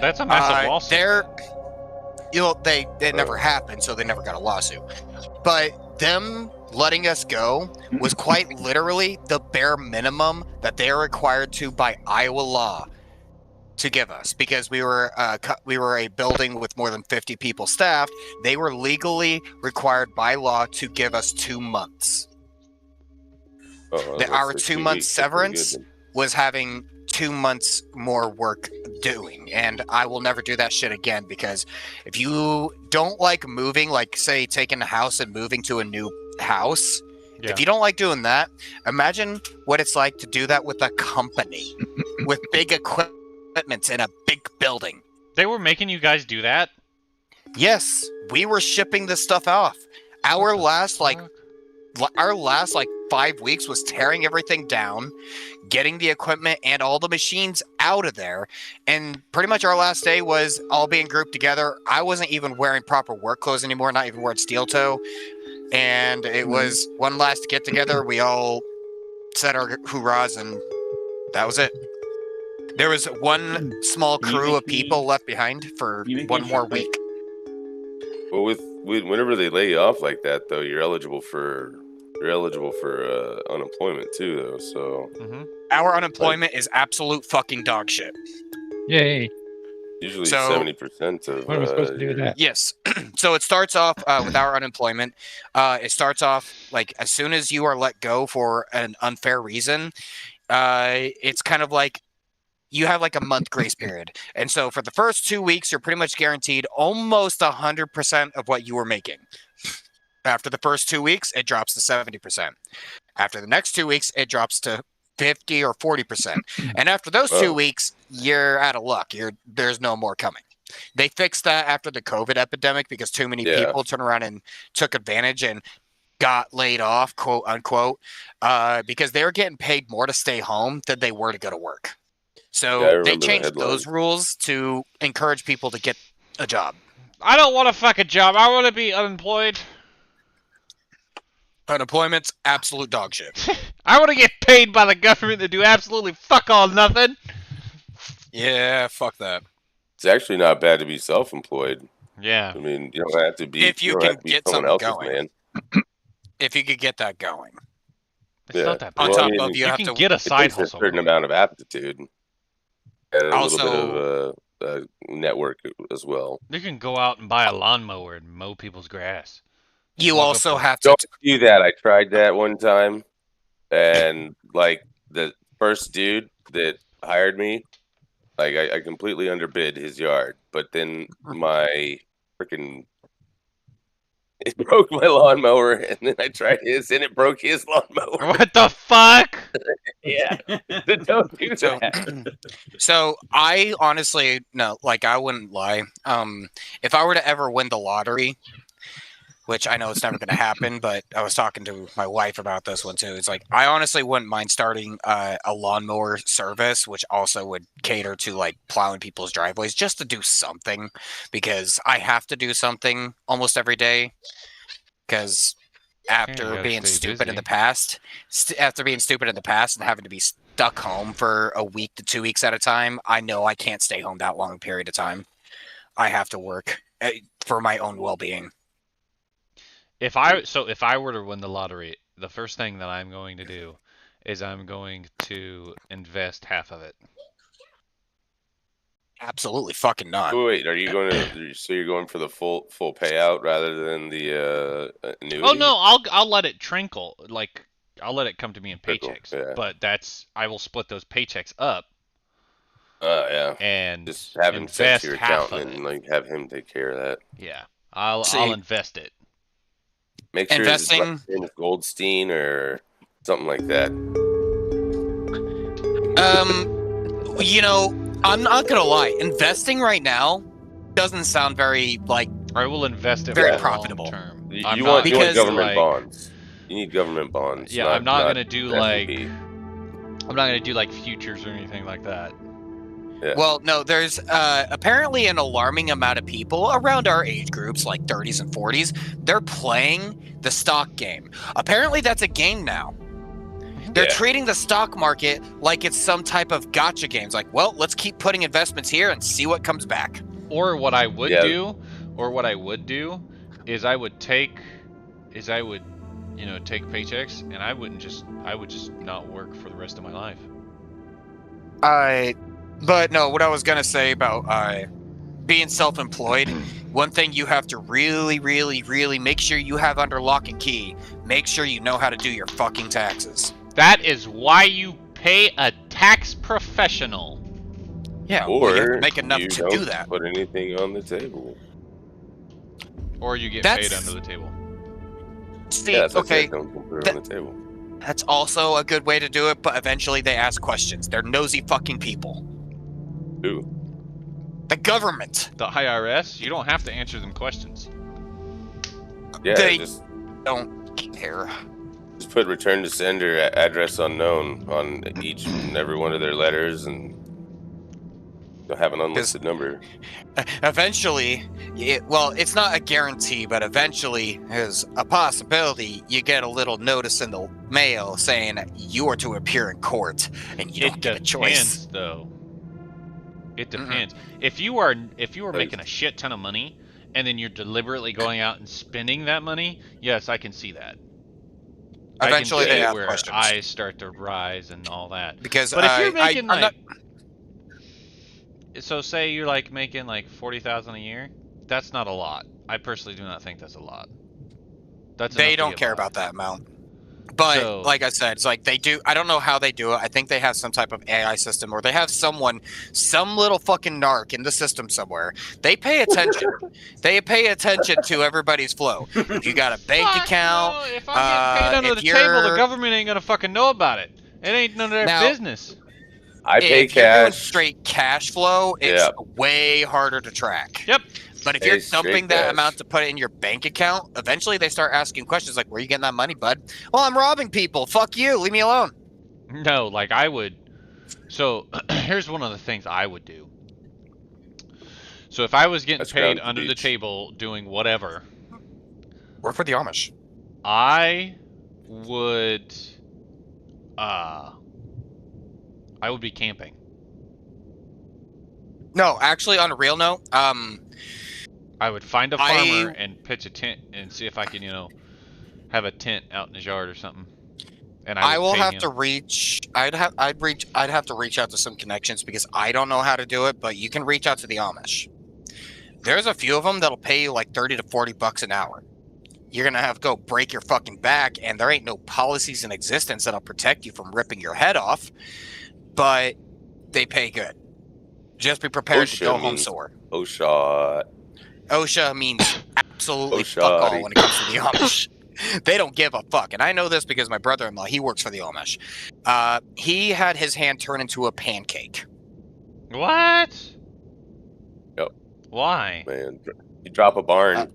That's a massive lawsuit. It never happened, so they never got a lawsuit. But them letting us go was quite literally the bare minimum that they are required to by Iowa law to give us, because we were a building with more than 50 people staffed. They were legally required by law to give us 2 months. Our 2 month severance was having 2 months more work doing, and I will never do that shit again, because if you don't like moving, like say taking a house and moving to a new house, if you don't like doing that, imagine what it's like to do that with a company with big equipment in a big building. They were making you guys do that? Yes, we were shipping this stuff off. Our last 5 weeks was tearing everything down, getting the equipment and all the machines out of there, and pretty much our last day was all being grouped together. I wasn't even wearing proper work clothes anymore, not even wearing steel toe, and it was one last get together. We all said our hoorahs, and that was it. There was one small crew of people left behind for one more week. Well, with whenever they lay you off like that, though, you're eligible for unemployment too, though. So our unemployment is absolute fucking dog shit. Yay! Usually 70% of. What are we supposed to do with that? Yes. So it starts off with our unemployment. It starts off like as soon as you are let go for an unfair reason. It's kind of like you have like a month grace period. And so for the first 2 weeks, you're pretty much guaranteed almost 100% of what you were making. After the first 2 weeks, it drops to 70%. After the next 2 weeks, it drops to 50 or 40%. And after those 2 weeks, you're out of luck. There's no more coming. They fixed that after the COVID epidemic because too many people turned around and took advantage and got laid off, quote unquote, because they were getting paid more to stay home than they were to go to work. So they changed those rules to encourage people to get a job. I don't want a fucking job. I want to be unemployed. Unemployment's absolute dog shit. I want to get paid by the government to do absolutely fuck all nothing. Yeah, fuck that. It's actually not bad to be self-employed. Yeah. I mean, you don't have to be. If you can get something going. If you could get that going. It's not that bad. On top of you can get a side hustle. A certain amount of aptitude. And a also, little bit of network as well. You can go out and buy a lawnmower and mow people's grass. You also have to don't do that. I tried that one time, and like the first dude that hired me, like I completely underbid his yard, but then my freaking it broke my lawnmower, and then I tried his, and it broke his lawnmower. What the fuck? Yeah, don't do that. So I honestly I wouldn't lie. If I were to ever win the lottery, which I know it's never going to happen, but I was talking to my wife about this one too. It's like I honestly wouldn't mind starting a lawnmower service, which also would cater to like plowing people's driveways, just to do something, because I have to do something almost every day. Because after being stupid in the past, and having to be stuck home for a week to 2 weeks at a time, I know I can't stay home that long period of time. I have to work for my own well-being. If I were to win the lottery, the first thing that I'm going to do is I'm going to invest half of it. Absolutely fucking not. Wait, are you going to? So you're going for the full payout rather than the annuity? Oh no, I'll let it trickle. Like I'll let it come to me in paychecks. Yeah. But I will split those paychecks up. Yeah. And just have him send to your half accountant and like have him take care of that. Yeah, I'll invest it. Make sure investing it's Goldstein or something like that. I'm not gonna lie. Investing right now doesn't sound very I will invest it very for profitable. Long term. You want government bonds. You need government bonds. Yeah, I'm not gonna do like futures or anything like that. Yeah. Well, no, there's apparently an alarming amount of people around our age groups, like 30s and 40s, they're playing the stock game. Apparently that's a game now. They're Yeah. treating the stock market like it's some type of gotcha games. Like, well, let's keep putting investments here and see what comes back. Or what I would Yeah. do, is I would take paychecks and I would just not work for the rest of my life. But no, what I was gonna say about being self-employed, one thing you have to really, really, really make sure you have under lock and key. Make sure you know how to do your fucking taxes. That is why you pay a tax professional. Yeah, well, you have Or to make enough you to don't do that. put anything on the table. Or you get That's- paid under the table. See, Yeah, that's what I okay, said, don't put it on the table. that's also a good way to do it, but eventually they ask questions. They're nosy fucking people. Ooh. The government. The IRS, you don't have to answer them questions. Yeah, They- just Don't care. put return to sender address unknown on each and every one of their letters, and they'll have an unlisted number. Eventually, it's not a guarantee, but eventually, there's a possibility you get a little notice in the mail saying you are to appear in court, and you don't get a choice. Though. It depends. If you are making a shit ton of money, and then you're deliberately going out and spending that money, yes, I can see that. Eventually, I can they see have where questions. eyes start to rise and all that. Because But if you're making I'm not- so say you're like making like 40,000 a year, that's not a lot. I personally do not think that's a lot. That's they enough to don't get care by. about that amount. But So- like I said, it's like they do. I don't know how they do it. I think they have some type of AI system, or they have some little fucking narc in the system somewhere. They pay attention. They pay attention to everybody's flow. If you got a bank Fuck account, no, if I'm getting paid under if the table, the you're- government ain't gonna fucking know about it. It ain't none of their Now- business. I pay if you're doing cash. straight cash flow, it's Yeah. way harder to track. Yep. But if Hey, you're straight dumping that cash. amount to put it in your bank account, eventually they start asking questions like, "Where are you getting that money, bud?" "Well, I'm robbing people. Fuck you. Leave me alone." No, like I would. So here's one of the things I would do. So if I was getting That's paid ground to under the beach. table doing whatever, Work for the Amish. I would be camping. No, actually, on a real note, I would find a I- farmer and pitch a tent and see if I can, have a tent out in his yard or something. And I would will pay have him. to reach. I'd have to reach out to some connections because I don't know how to do it. But you can reach out to the Amish. There's a few of them that'll pay you like $30 to $40 an hour. You're gonna have to go break your fucking back, and there ain't no policies in existence that'll protect you from ripping your head off. But they pay good. Just be prepared to OSHA go home means- sore. Oh, shot. OSHA means absolutely Oh, fuck all shoddy. when it comes to the Amish. They don't give a fuck. And I know this because my brother-in-law, he works for the Amish. He had his hand turn into a pancake. What? Yep. Why? Man, you drop a barn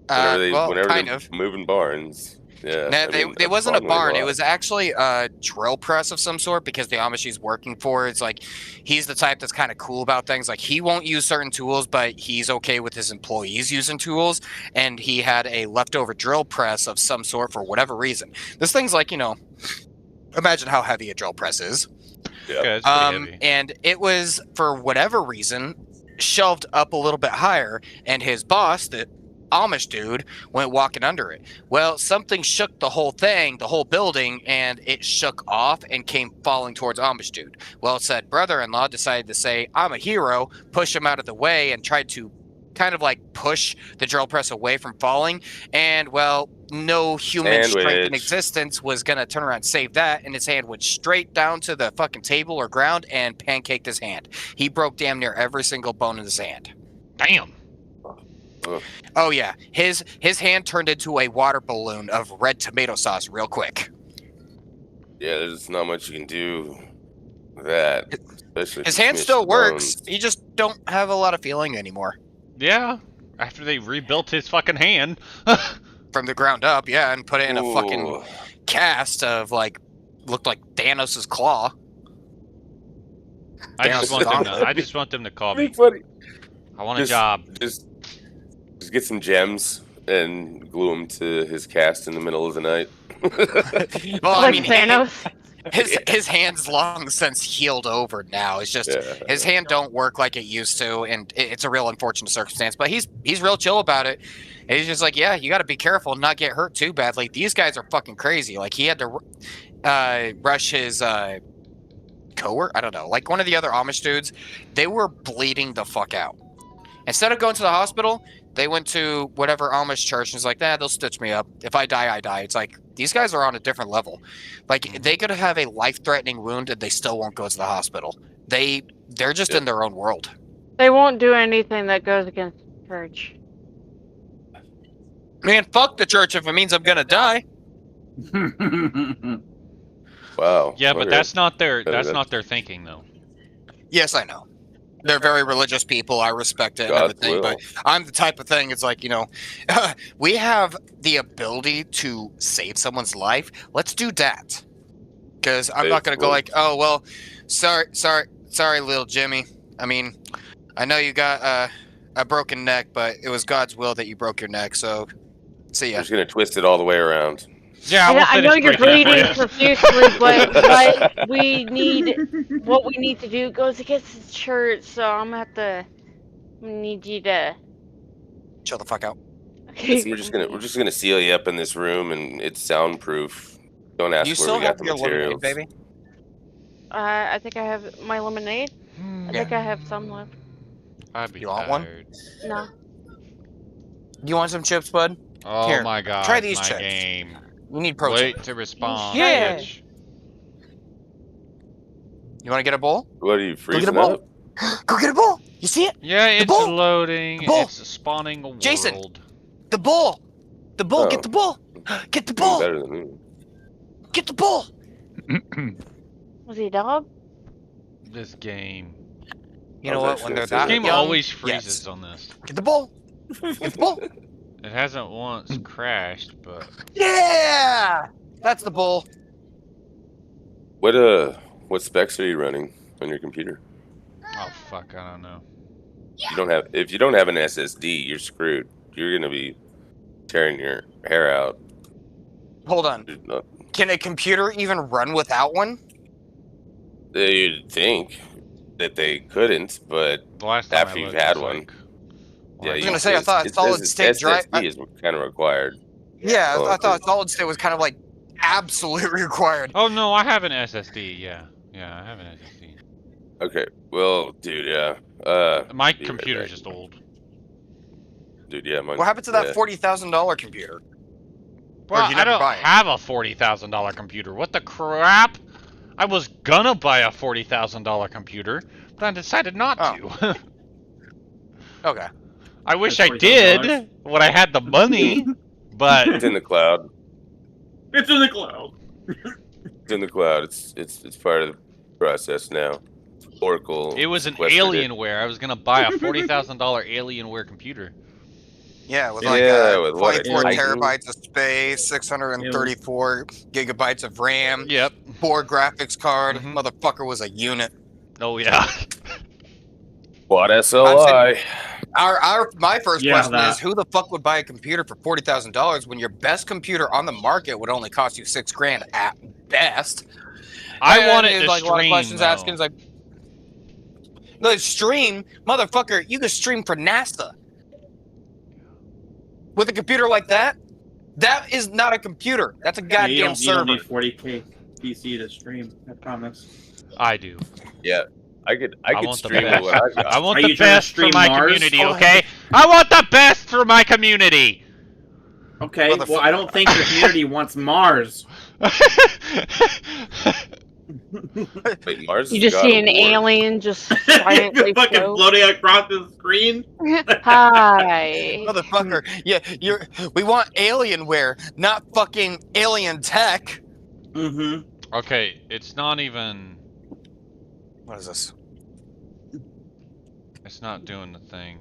whenever kind they're of. moving barns. Yeah. No, I mean, it wasn't a barn weighs barn. It lot. was actually a drill press of some sort because the Amish he's working for, it's like he's the type that's kind of cool about things. Like he won't use certain tools, but he's okay with his employees using tools. And he had a leftover drill press of some sort for whatever reason. This thing's like, imagine how heavy a drill press is. Yeah. Okay, it's pretty heavy. And it was, for whatever reason, shelved up a little bit higher, and his boss, the Amish dude, went walking under it. Well, something shook the whole thing, the whole building, and it shook off and came falling towards Amish dude. Well, said brother-in-law decided to say, "I'm a hero," push him out of the way, and tried to kind of like push the drill press away from falling. And, well, no human strength in Sandwich. existence was going to turn around and save that, and his hand went straight down to the fucking table or ground and pancaked his hand. He broke damn near every single bone in his hand. Damn. Oh yeah, his hand turned into a water balloon of red tomato sauce real quick. Yeah, there's not much you can do with that. Especially if His you hand smash still the works. bones. He just don't have a lot of feeling anymore. Yeah. After they rebuilt his fucking hand. From the ground up, yeah, and put it in a fucking Ooh. cast of like looked like Thanos' claw. I Damn, just want them to call That'd me. be funny. I want a Just- job. Just get some gems and glue them to his cast in the middle of the night. Well, I Like mean, Thanos. his hand's long since healed over now. It's just Yeah. his hand don't work like it used to, and it's a real unfortunate circumstance. But he's real chill about it. And he's just like, yeah, you got to be careful and not get hurt too badly. These guys are fucking crazy. Like he had to rush his coworker. I don't know, like one of the other Amish dudes. They were bleeding the fuck out. Instead of going to the hospital, they went to whatever Amish church and was like, they'll stitch me up. If I die, I die. It's like, these guys are on a different level. Like, they could have a life-threatening wound and they still won't go to the hospital. They're just in their own world. They won't do anything that goes against the church. Man, fuck the church if it means I'm gonna die. Wow. Yeah, but okay. that's not their That's- thinking though. Yes, I know. They're very religious people. I respect it and God's everything. will. But I'm the type of thing, it's like, we have the ability to save someone's life. Let's do that. Because I'm not going to go like, oh, well, sorry, little Jimmy. I mean, I know you got a broken neck, but it was God's will that you broke your neck. So, see I'm ya. just gonna twist it all the way around. Yeah, I know you're bleeding for you. profusely, but what we need to do goes against the church, so I'm gonna have to need you to. Chill the fuck out. Listen, we're just gonna seal you up in this room, and it's soundproof. Don't ask You where still we got have the your materials. lemonade, baby? I think I have my lemonade. I think I have some left. I'd be You want one? tired. No. You want some chips, bud? Oh Here, my god, try these my chips. game. You need protein. Wait to respond, Yeah. bitch. You want to get a bowl? What are you Go get a freezing bowl. up? Go get a bowl. You see it? Yeah, it's bull! loading. The bull! It's spawning a Jason! world. The bull. The bull. Oh. Get the bull. Get the Doing bull. better than me. Get the bull. Was he a dog? This game. You know I was what? When actually they're This gonna that say game young, always freezes yes. on this. Get the bull. Get the bull. It hasn't once crashed, but Yeah. That's the bull. What specs are you running on your computer? oh fuck, I don't know. If you don't have an SSD, you're screwed. You're gonna be tearing your hair out. Hold on. There's no- Can a computer even run without one? You'd think that they couldn't, but The last time After I you've looked, had it's one. like, yeah, I was you- gonna say, I thought it solid says state drive- SSD is kind of required. Yeah, Oh, I thought okay. solid state was kind of like absolutely required. Oh no, I have an SSD. Yeah, I have an SSD. Okay, well, dude, yeah. My Be right computer's back. just old. Dude, yeah, mine. What happened to that yeah. $40,000 computer? Well, did you I never don't buy it? have a $40,000 computer. What the crap? I was gonna buy a $40,000 computer, but I decided not to. Okay. I wish That's I $40,000. did when I had the money, but It's in the cloud. It's in the cloud. It's in the cloud. It's part of the process now. Oracle. it was an sequestered it. Alienware. I was gonna buy a $40,000 Alienware computer. Yeah, with Yeah, like with what, 24 Titan? terabytes of space, 634 gigabytes of RAM, Yep. 4 graphics card. Mhm. Motherfucker was a unit. Oh yeah. Quad SLI. My first Yeah, question that. is, who the fuck would buy a computer for $40,000 when your best computer on the market would only cost you $6,000 at best? I And want it there's, to like, a lot of stream. questions asking, though. like, the stream, motherfucker, you can stream for NASA. With a computer like that, that is not a computer. That's a Yeah, you goddamn don't server. need 40K PC to stream. I promise. I do. I could want the stream best. what I got. I want Are the you trying to best for stream my Mars? community, Oh, okay? I want the best for my community. Okay, well, I don't think the community wants Mars. Wait, Mars You is just God see of an War. alien just silently fucking float. floating across the screen. Hi. Motherfucker, yeah, we want Alienware, not fucking alien tech. Mm-hmm. Okay, it's not even. What is this? It's not doing the thing.